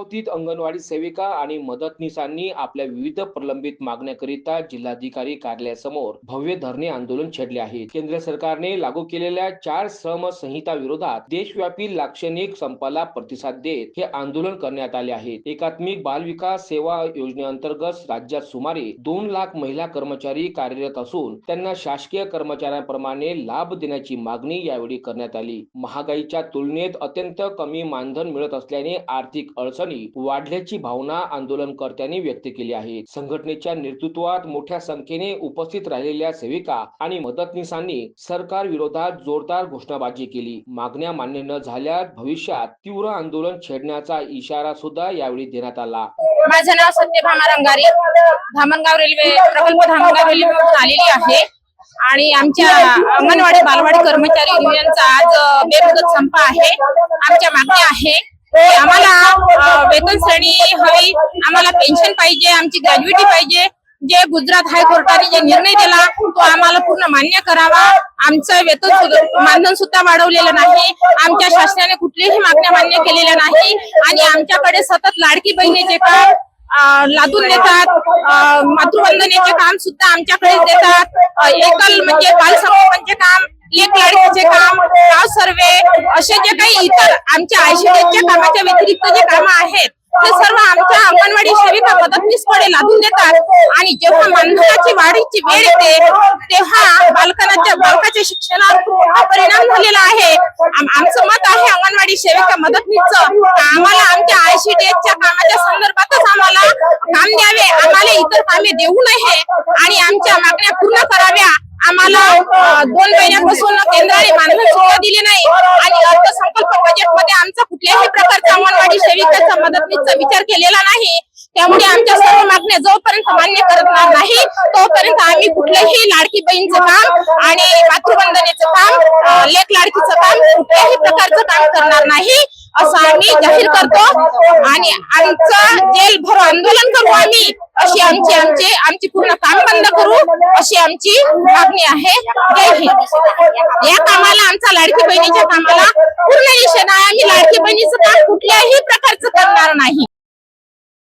अमरावतीत अंगणवाडी सेविका आणि मदतनीसांनी आपल्या विविध प्रलंबित मागण्याकरिता जिल्हाधिकारी कार्यालयासमोर भव्य धरणे आंदोलन छेडले आहे। केंद्र सरकारने लागू केलेल्या 4 श्रम संहिता विरोधात देशव्यापी लाक्षणिक संपाला प्रतिसाद देत हे आंदोलन करण्यात आले आहे। एकात्मिक बाल विकास सेवा योजनेअंतर्गत राज्यात सुमारे 2 लाख महिला कर्मचारी कार्यरत असून त्यांना शासकीय कर्मचाऱ्यांप्रमाणे लाभ देण्याची मागणी यावेळी करण्यात आली। महागाईच्या तुलनेत अत्यंत कमी मानधन मिळत असल्याने आर्थिक अडचणी वाढल्याची भावना आंदोलनकर्त्यांनी व्यक्त केली आहे। संघटनेच्या नेतृत्वात मोठ्या संख्येने उपस्थित राहिलेल्या सेविका आणि मदतनीसांनी सरकार विरोधात जोरदार घोषणाबाजी केली। मागण्या मान्य न झाल्यास भविष्यात तीव्र आंदोलन छेडण्याचा इशारा सुद्धा यावेळी देण्यात आला। माझं नाव सत्यभामा रंगारी, धामणगाव रेल्वे प्रकल्प धामणगाव रेल्वेमधून आलेली आहे आणि आमच्या अंगणवाडी बालवाडी कर्मचारी युनियनचा आज बेमुदत संप आहे। आमच्या मागण्या आहे आम्हाला वेतन श्रेणी हवी, आम्हाला पेन्शन पाहिजे, आमची ग्रॅज्युइटी पाहिजे। जे गुजरात हायकोर्टाने जे निर्णय दिला तो आम्हाला पूर्ण मान्य करावा। आमचं वेतन मानधन सुद्धा वाढवलेलं नाही, आमच्या शासनाने कुठलीही मागण्या मान्य केलेल्या नाही आणि आमच्याकडे सतत लाडकी बहिणीचे काम लादून देतात, मातृवंदनेचे काम सुद्धा आमच्याकडे देतात, एकल म्हणजे बालसंगोपनचे काम, लेक लाडकीचे काम, गाव सर्वे असे जे काही इतर आमच्या आयसीडीच्या कामाच्या व्यतिरिक्त जे काम आहेत ते सर्व आमच्या अंगणवाडी सेविका मदतनीसकडे लादून देतात आणि जेव्हा मानधनाची वाढीची वेळ येते तेव्हा बालकाच्या शिक्षणावर परिणाम झालेला आहे। आमचं मत आहे अंगणवाडी सेविका मदतनीसचं आम्हाला आमच्या आयसीडीएसच्या कामाच्या संदर्भातच आम्हाला काम द्यावे, आम्हाला इतर कामे देऊ नये आणि आमच्या मागण्या पूर्ण कराव्या। आम्हाला 2 महिन्यापासून केंद्राने मानधन सुद्धा दिले नाही आणि अर्थसंकल्प बजेटमध्ये आमचा कुठल्याही प्रकारचा अंगणवाडी सेविकाचा मदतनीसचा विचार केलेला नाही। त्यामुळे आमच्या सर्व मागण्या जोपर्यंत मान्य करणार नाही तोपर्यंत आम्ही कुठल्याही लाडकी बहीणचं काम आणि मातृवंदनेचं काम, लेक लाडकीचं काम कुठल्याही प्रकारचं काम करणार नाही असं आम्ही जाहीर करतो आणि आमचं जेल भरो आंदोलन करू आम्ही, अशी आमची पूर्ण काम बंद करू अशी आमची मागणी आहे। जय हिंद। या कामाला आमचा लाडकी बहिणीच्या कामाला पूर्ण निषेध आहे। आम्ही लाडकी बहिणीचं काम कुठल्याही प्रकारचं करणार नाही।